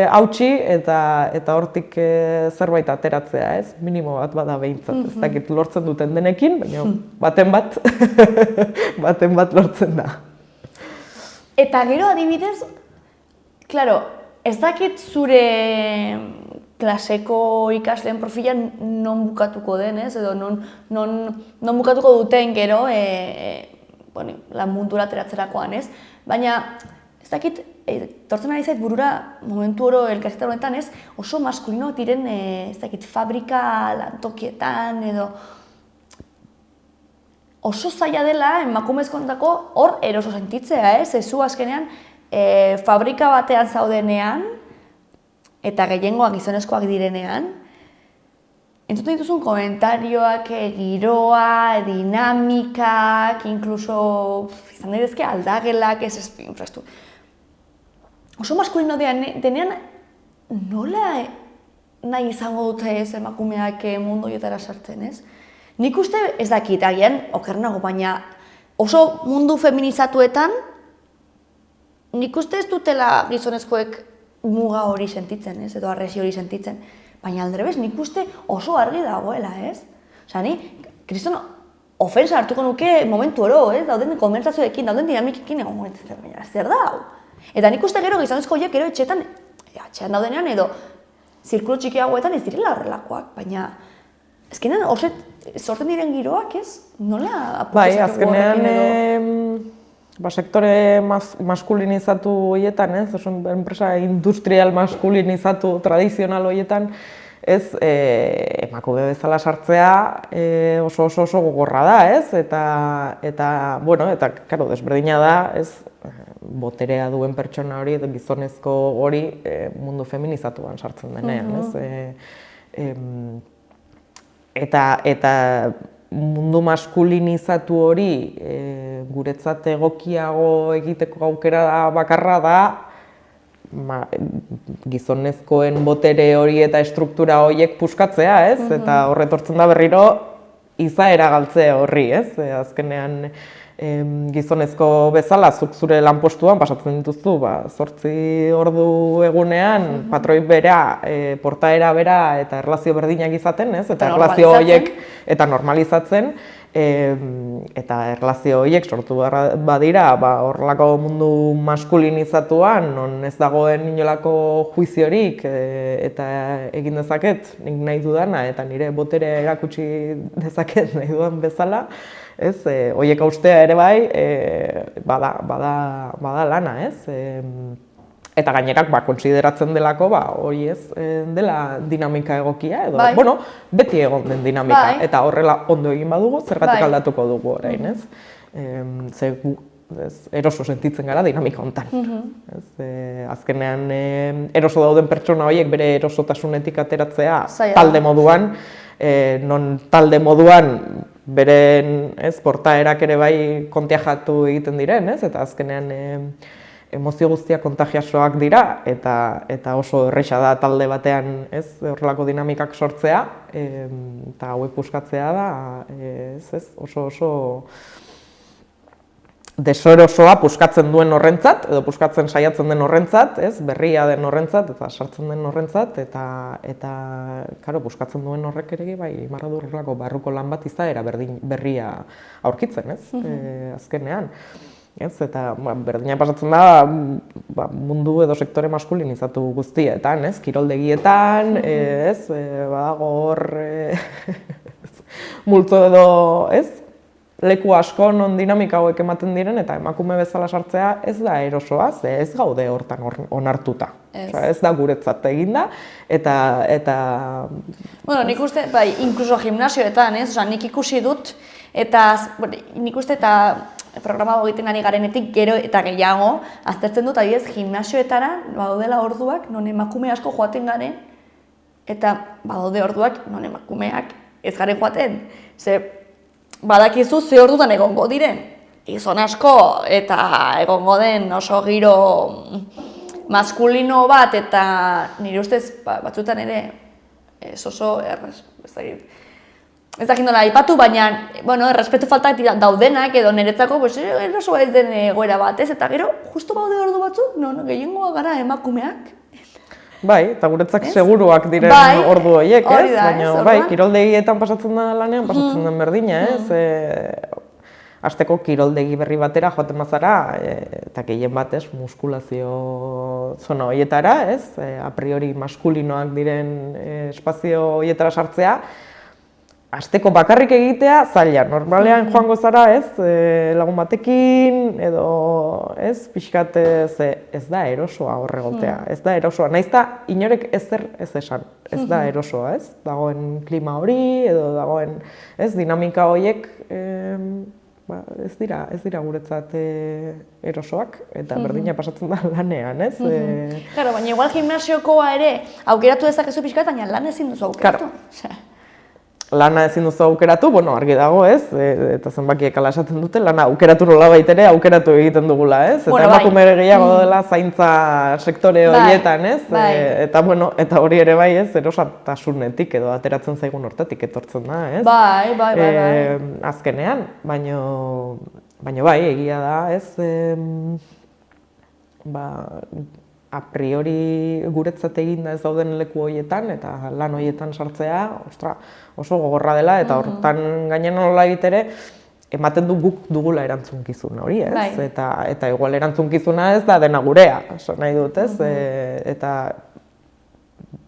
hautsi eta hortik zerbait ateratzea, ez? Minimo bat bada behintzat, ez dakit lortzen duten denekin, baina baten bat lortzen da. Eta gero adibidez, klaro, ez dakit zure klaseko ikasleen profilan non bukatuko den, ez? Edo non bukatuko duten gero lan mundura ateratzerakoan, ez? Baina, ez dakit, tortzen ari zait burura momentu oro elkarrizketa honetan, ez? Oso maskulino diren, ez dakit, fabrika lantokietan edo oso zaila dela emakumezkoentzako hor eroso sentitzea, ez? Zu azkenean fabrika batean zaudenean eta gehiengoak gizonezkoak direnean, entzuten dituzun komentarioak, giroa, dinamikak, inkluso izan daitezke aldagelak, ez infrastu. Oso maskulino denean, nola nahi izango dute ez emakumeak mundu horietara sartzen, ez? Nik uste ez dakit, agian okernago, baina oso mundu feminizatuetan, nik uste ez dutela gizonezkoek muga hori sentitzen, ez? Edo arresi hori sentitzen. Baina aldrebes, nik uste oso argi dagoela, ez? Osa, ni, kriston, ofensa hartuko nuke momentu oro, ez? Dauden konbertsazioekin, dauden dinamikekin egon momentu, baina zer da hau? Eta nik uste gero gizonezko horiek gero etxean daudenean edo zirkulo txikiagoetan ez direla horrelakoak, baina azkenean sortzen diren giroak, ez? Nola apuntzak horrekin edo? Sektore maskulinizatu horietan, ez? Enpresa industrial maskulinizatu tradizional horietan, ez? Emakume bezala sartzea oso gogorra da, ez? Eta, karo, desberdina da, ez? Boterea duen pertsona hori, gizonezko hori mundu feminizatuan sartzen denean, ez? Eta mundu maskulinizatu hori guretzat egokiago egiteko aukera bakarra da gizonezkoen botere hori eta estruktura horiek puskatzea, ez? Eta horretortzen da berriro izaera galtzea horri, ez? Azkenean gizonezko bezala, zuk zure lanpostuan pasatzen dituzu, 8 ordu egunean, patroi bera, portaera bera eta erlazio berdinak izaten, ez? Eta erlazio horiek eta normalizatzen, eta erlazio horiek sortu badira, horrelako mundu maskulinizatuan, non ez dagoen inolako juiziorik eta egin dezaket, nik nahi dudana, eta nire botere erakutsi dezaket nahi dudan bezala, ez, horiek austea ere bai, bada lana, ez? Eta gainerak kontsideratzen delako hori ez dela dinamika egokia, edo, beti egon den dinamika, eta horrela ondo egin badugu, zergatik aldatuko dugu orain, ez? Ze eroso sentitzen gara dinamika hontan. Azkenean eroso dauden pertsona horiek bere erosotasunetik ateratzea talde moduan, non talde moduan beren portaerak ere bai kontagiatu egiten diren, eta azkenean emozio guztiak kontagiasoak dira, eta oso erresa da talde batean horrelako dinamikak sortzea, eta hauek puskatzea da oso deserosoa puskatzen duen horrentzat, edo puskatzen saiatzen den horrentzat, berria den horrentzat, eta sartzen den horrentzat, eta puskatzen duen horrek ere bai, marra du horrelako barruko lan bat izaera berria aurkitzen, azkenean. Eta berdina pasatzen da mundu edo sektore maskulinizatu guztietan, kiroldegietan, badago hor multzo edo, leku asko non dinamika hauek ematen diren, eta emakume bezala sartzea ez da erosoa, ez gaude hortan onartuta. Ez da guretzat eginda, eta... Bueno, nik uste, inkluso gimnasioetan, nik ikusi dut, eta nik uste eta programa egiten ari garenetik gero eta gehiago, aztertzen dut, adibidez, gimnasioetara badaudela orduak, non emakume asko joaten garen, eta badaude orduak, non emakumeak ez garen joaten. Ze, badakizu ze ordutan egongo diren. gizon asko eta egongo den oso giro maskulino bat eta nire ustez batzuetan ere oso ez dakit nola aipatu, baina, errespetu faltak daudenak edo niretzako erosoa ez den egoera bat, ez? Eta gero, justu baude ordu batzuk, gehiengoa gara emakumeak. Bai, eta guretzak seguruak diren ordu horiek, ez? Baina, bai, kiroldegietan pasatzen da lanean, pasatzen den berdina, ez? Hasteko kiroldegi berri batera joaten bazara, eta gehien batez muskulazio zona horietara, ez? A priori maskulinoak diren espazio horietara sartzea, hasteko bakarrik egitea zaila. Normalean joango zara, ez? Lagun batekin, edo, ez? Pixkat ez da erosoa horregotea, ez da erosoa. Naiz eta inorek ezer ez esan, ez da erosoa, ez? Dagoen klima hori, edo dagoen, ez? Dinamika horiek, ez dira guretzat erosoak, eta berdina pasatzen da lanean, ez? Claro, baina igual gimnasiokoa ere aukeratu dezakezu pixkat, baina lan ezin duzu aukeratu. Lana ezin duzu aukeratu, argi dago, ez? Eta zenbakiek ala esaten dute, lana aukeratu nolabait ere aukeratu egiten dugula, ez? Eta emakume gehiago dela zaintza sektore horietan, ez? Eta hori ere bai, ez? Erosatasunetik edo ateratzen zaigun hortatik etortzen da, ez? Bai. Azkenean, baina bai, egia da, ez? A priori guretzat eginda ez dauden leku horietan eta lan horietan sartzea, oso gogorra dela eta hortan gainen nola egitere ematen du guk dugula erantzunkizuna hori, ez? Eta igual erantzunkizuna ez da dena gurea, nahi dut, ez? Eta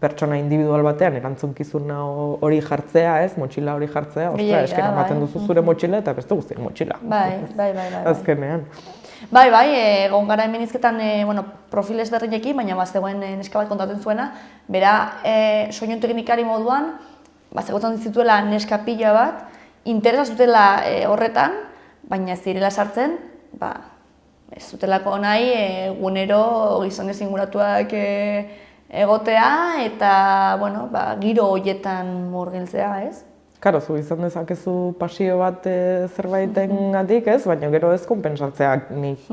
pertsona individual batean erantzunkizuna hori jartzea, ez? Motxila hori jartzea, esken ematen duzu zure motxila eta beste guztien motxila. Bai. Azkenean. Bai, egon gara hemen izketan profil ezberdinekin, baina zegoen neska bat kontatzen zuena, bera soinu teknikari moduan, zegoetan dizituela neska pila bat, interesa zutela horretan, baina ez direla sartzen, ez zutelako nahi egunero gizonez inguratuak egotea eta giro horietan murgiltzea, ez? Karo, zu izan dezakezu pasio bat zerbaitengatik, ez? Baina gero ez konpensatzea nik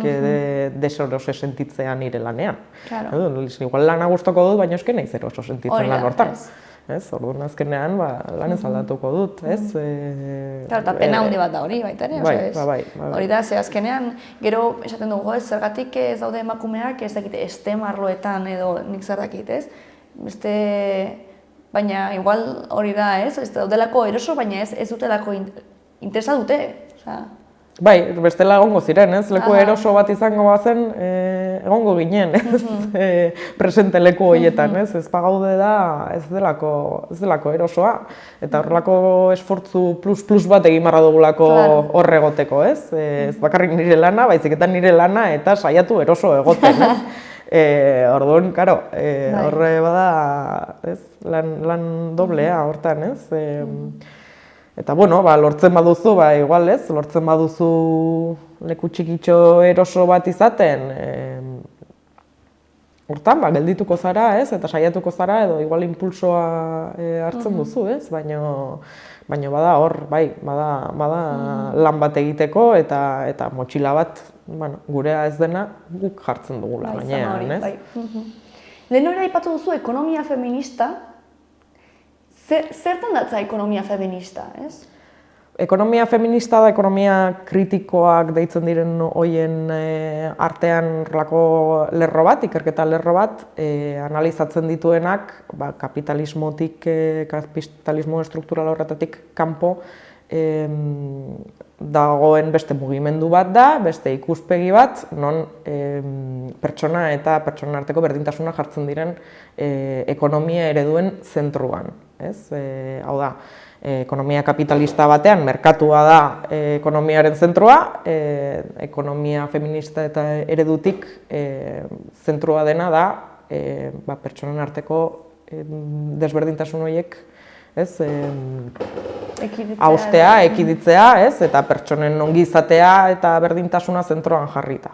deseroso sentitzea nire lanean. Igual lana gustoko dut, baina eske naiz eroso sentitzen lan hortan. Orduan azkenean lan ez aldatuko dut, ez? Eta pena handi bat da hori baita ere, bai. Hori da, ze azkenean, gero esaten dugu, zergatik ez daude emakumeak ez dakit STEM arloetan edo nik zer dakit, ez? Baina igual hori da, ez daudelako eroso, baina ez dutelako interesa dute. Bai, bestela egongo ziren, ez? Leku eroso bat izango bazen, egongo ginen, ez? Presente leku horietan, ez? Ez pagaude da, ez delako erosoa. Eta horrelako esfortzu plus bat egin barra dugulako horregoteko, ez? Ez bakarrik nire lana, baizik eta nire lana eta saiatu eroso egoten, ez? Orduan, karo, horre bada, ez, lan doblea hortan, ez? Eta, lortzen baduzu, igual, ez, lortzen baduzu leku txikitxo eroso bat izaten, hortan, geldituko zara, ez, eta saiatuko zara, edo igual impulsoa hartzen duzu, ez, baina bada hor, bada lan bat egiteko eta motxila bat, gurea ez dena guk jartzen dugula gainean, ez? Lehen hori aipatu duzu ekonomia feminista, zertan datza ekonomia feminista, ez? Ekonomia feminista da ekonomia kritikoak deitzen diren hoien artean horrelako lerro bat, ikerketa lerro bat, analizatzen dituenak kapitalismotik, kapitalismo estruktural horretatik kanpo dagoen beste mugimendu bat da, beste ikuspegi bat, non pertsona eta pertsona arteko berdintasuna jartzen diren ekonomia ereduen zentruan. Hau da, ekonomia kapitalista batean merkatua da ekonomiaren zentroa, ekonomia feminista eta eredutik zentroa dena da pertsonen arteko desberdintasun horiek haustea, ekiditzea, eta pertsonen ongizatea eta berdintasuna zentroan jarrita.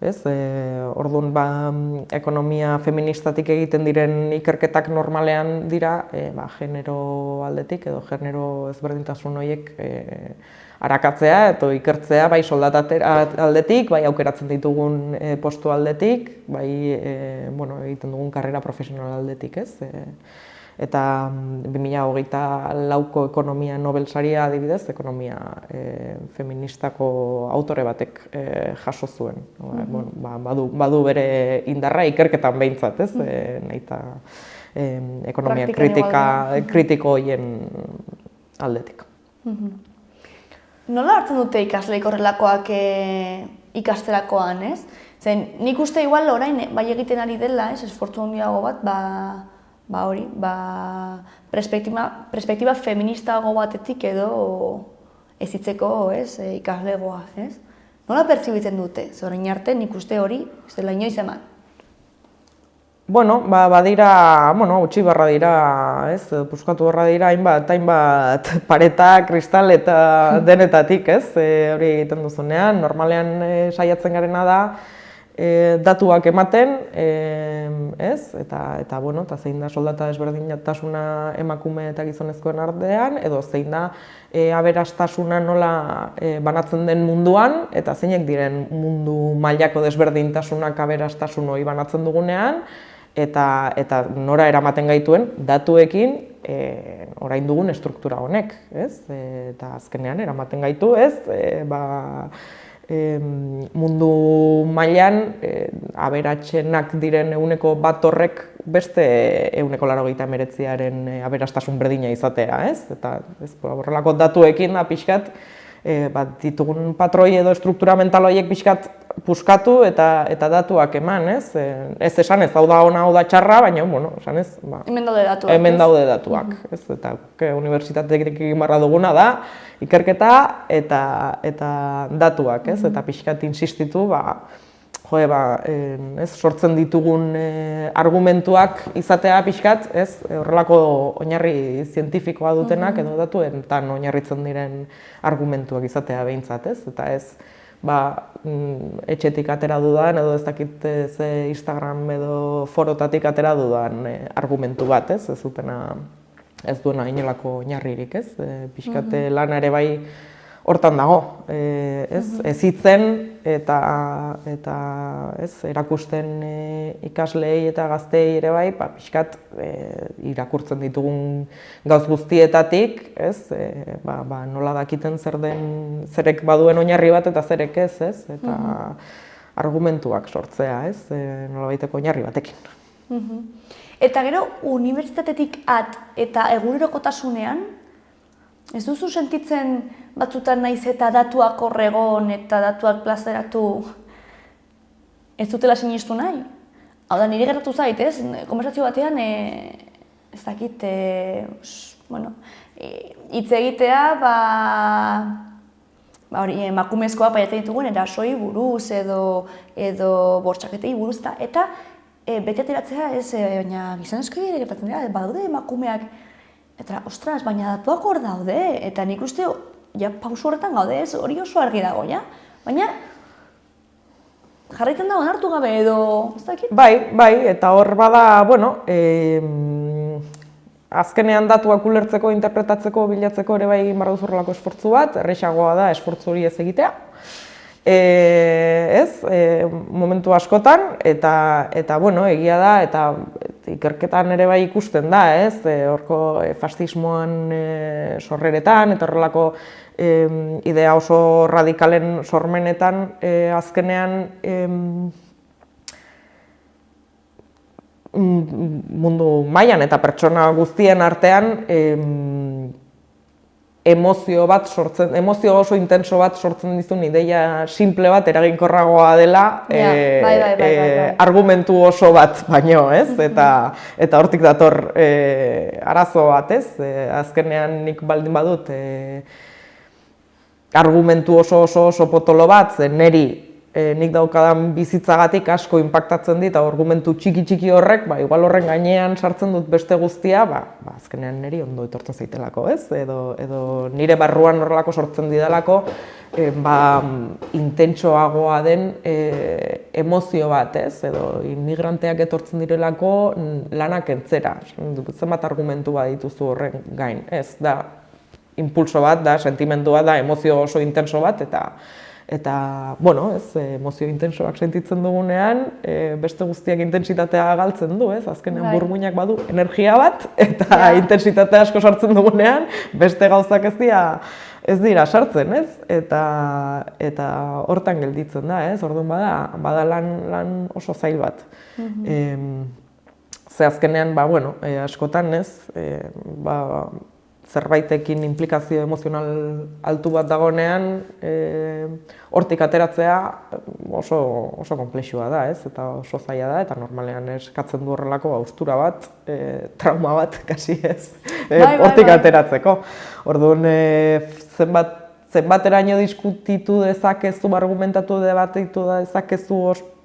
Orduan, ekonomia feministatik egiten diren ikerketak normalean dira genero aldetik edo genero ezberdintasun horiek arakatzea eta ikertzea bai soldata aldetik, bai aukeratzen ditugun postu aldetik, bai egiten dugun karrera profesional aldetik, ez? Eta 2024ko ekonomia Nobel saria adibidez, ekonomia feministako autore batek jaso zuen. Badu bere indarra ikerketan behintzat, ez? Nahita ekonomia kritiko horien aldetik. Nola hartzen dute ikasleik horrelakoak ikasterakoan, ez? Zen, nik uste igual orain bai egiten ari dela, esfortzu handiago bat, perspektiba feministago batetik edo ezitzeko ikaslegoa, ez? Nola pertsibitzen dute? Zorain arte nik uste hori, ez dela inoiz eman. Badira, utzi barra dira, ez? Puskatu barra dira, hainbat pareta, kristal eta denetatik, ez? Hori egiten duzunean, normalean saiatzen garena da, datuak ematen, ez? Eta zein da soldata desberdintasuna emakume eta gizonezkoen artean, edo zein da aberastasuna nola banatzen den munduan, eta zeinek diren mundu mailako desberdintasunak aberastasun hori banatzen dugunean, eta nora eramaten gaituen datuekin orain dugun estruktura honek, ez? Eta azkenean eramaten gaitu, ez? Mundu mailan aberatsenak diren 1% horrek beste 89%aren aberastasun berdina izatea, ez? Eta horrelako datuekin da pixkat ditugun patroi edo struktura mental horiek pixkat puskatu eta datuak eman, ez? Ez esan ez hau da ona, hau da txarra, baina, esan ez, hemen daude datuak, ez? Eta unibertsitateek egin barra duguna da, ikerketa eta datuak, ez? Eta pixkat insistitu, sortzen ditugun argumentuak izatea pixkat, ez? Horrelako oinarri zientifikoa dutenak edo datuetan oinarritzen diren argumentuak izatea behintzat, ez? Eta ez, etxetik atera dudan edo ez dakit Instagram edo forotatik atera dudan argumentu bat, ez? Ez duena inolako oinarririk, ez? Pixkate lana ere bai hortan dago, ez hitzen eta erakusten ikaslei eta gazteei ere bai, pixkat irakurtzen ditugun gauz guztietatik, ez? Nola dakiten zer den, zerek baduen oinarri bat eta zerek ez, ez? Eta argumentuak sortzea, ez? Nolabaiteko oinarri batekin. Eta gero, unibertsitatetik eta egunerokotasunean, ez duzu sentitzen batzutan naiz eta datuak horregon eta datuak plazeratu ez dutela sinistu nahi? Hau da, niri gertatu zait, ez? Konversazio batean, ez dakit, hitz egitea, emakumezkoa paiatzen ditugun erasoi buruz edo bortxaketei buruz eta beti ateratzea, ez, baina gizonezkoei ere gertatzen dira, badaude emakumeak. Eta, ostras, baina datuak hor daude, eta nik uste, pausu horretan gaude ez, hori oso argi dago, ja? Baina, jarraitzen dago onartu gabe edo, ez dakit? Bai, eta hor bada, azkenean datuak ulertzeko, interpretatzeko, bilatzeko ere bai egin barra duzurrelako esfortzu bat, errexagoa da esfortzu hori ez egitea. Momentu askotan, eta egia da, eta ikerketan ere bai ikusten da, ez? Horko fascismoan sorreretan, eta horrelako idea oso radikalen sormenetan azkenean mundu mailan eta pertsona guztien artean emozio oso intenso bat sortzen dizun ideia simple bat eraginkorragoa dela argumentu oso bat baino, ez? Eta hortik dator arazo bat, ez? Azkenean nik baldin badut argumentu oso potolo bat, niri nik daukadan bizitzagatik asko inpaktatzen dit, argumentu txiki horrek, igual horren gainean sartzen dut beste guztia, azkenean niri ondo etortzen zaitelako, ez? Edo nire barruan horrelako sortzen didalako, intentsoagoa den emozio bat, ez? Edo inmigranteak etortzen direlako lanak entzera. Zenbat argumentu bat dituzu horren gain, ez? Da, impulso bat da, sentimendu bat da, emozio oso intenso bat, eta bueno, emozio intensoak sentitzen dugunean, beste guztiak intentsitatea galtzen du, azkenean burmuinak badu energia bat, eta intentsitate asko sartzen dugunean, beste gauzak ez dira sartzen, eta hortan gelditzen da, orduan bada lan oso zail bat. Ze azkenean, askotan, zerbaitekin implikazio emozional altu bat dagoenean, hortik ateratzea oso konplexua da, eta oso zaila da, eta normalean eskatzen du horrelako haustura bat, trauma bat, kasi hortik ateratzeko. Orduan, zenbateraino diskutitu dezakezu, argumentatu debatitu dezakezu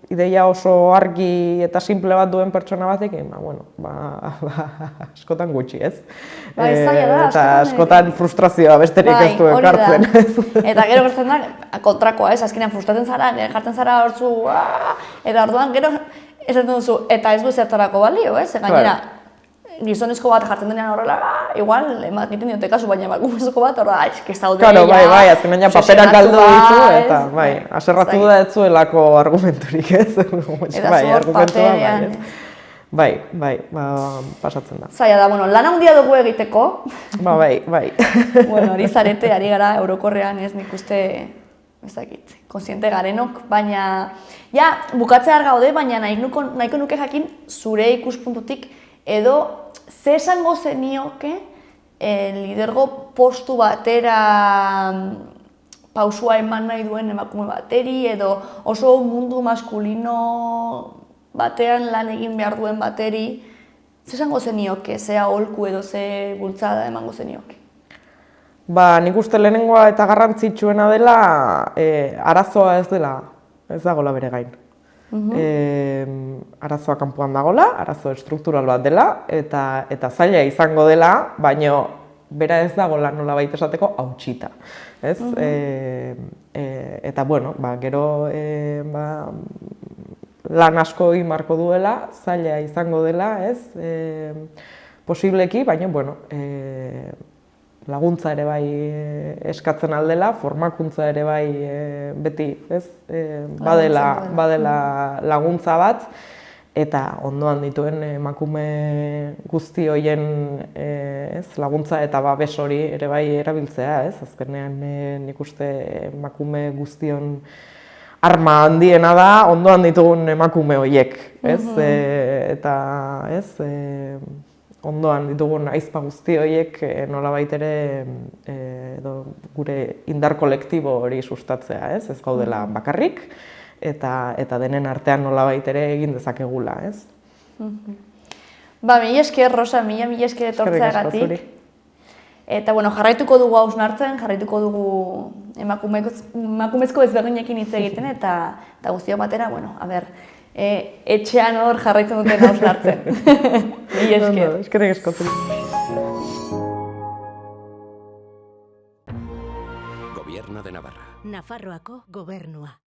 ideia oso argi eta simple bat duen pertsona batekin, askotan gutxi, eta askotan frustrazioa besterik ez du ekartzen. Eta gero gertzen da, kontrakoa, azkenean frustratzen zara, jartzen zara hortzu, eta orduan gero esaten duzu, eta ez du zertarako balio, gainera, gizonezko bat jartzen denean horrela, igual, egiten diote kasu, baina emakumezko bat, horrela, ez daude ja, azkenean paperak galdu ditu, eta aserratu da ez zuelako argumenturik, Eta zuhor paperean. Pasatzen da. Zaila da, lan handia dugu egiteko. Bai. Hori zarete, ari gara Eurokorrean, ez nik uste, ezakit, konsiente garenok, baina, bukatzear gaude, baina nahiko nuke jakin zure ikuspuntutik, edo ze esango zenioke lidergo postu batera pausua eman nahi duen emakume bateri, edo oso mundu maskulino batean lan egin behar duen bateri, ze esango zenioke, ze aholku edo ze bultzada emango zenioke? Nik uste lehenengoa eta garrantzitsuena dela, arazoa ez dagoela bere gain. Arazoa kanpoan dagoela, arazo estruktural bat dela, eta zaila izango dela, baina bera ez dagoela nolabait esateko hautsita. Eta, gero lan asko egin beharko duela, zaila izango dela, posibleki, baina, laguntza ere bai eskatzen aldela, formakuntza ere bai beti, badela laguntza bat, eta ondoan dituen emakume guzti horien laguntza eta babes hori ere bai erabiltzea, azkenean nik uste emakume guztion arma handiena da ondoan ditugun emakume horiek, eta ondoan ditugun aizpa guzti horiek nolabait ere gure indar kolektibo hori sustatzea, ez gaudela bakarrik, eta denen artean nolabait ere egin dezakegula, ez? Mila esker, Rosa, mila esker etortzeagatik. Eta, jarraituko dugu hausnartzen, jarraituko dugu emakumezko ezberdinekin hitz egiten, eta guztiok batera, etxean hor jarraitzen duten hausnartzen. Mila esker. Eskerrik asko. Gobierno de Navarra. Nafarroako gobernua.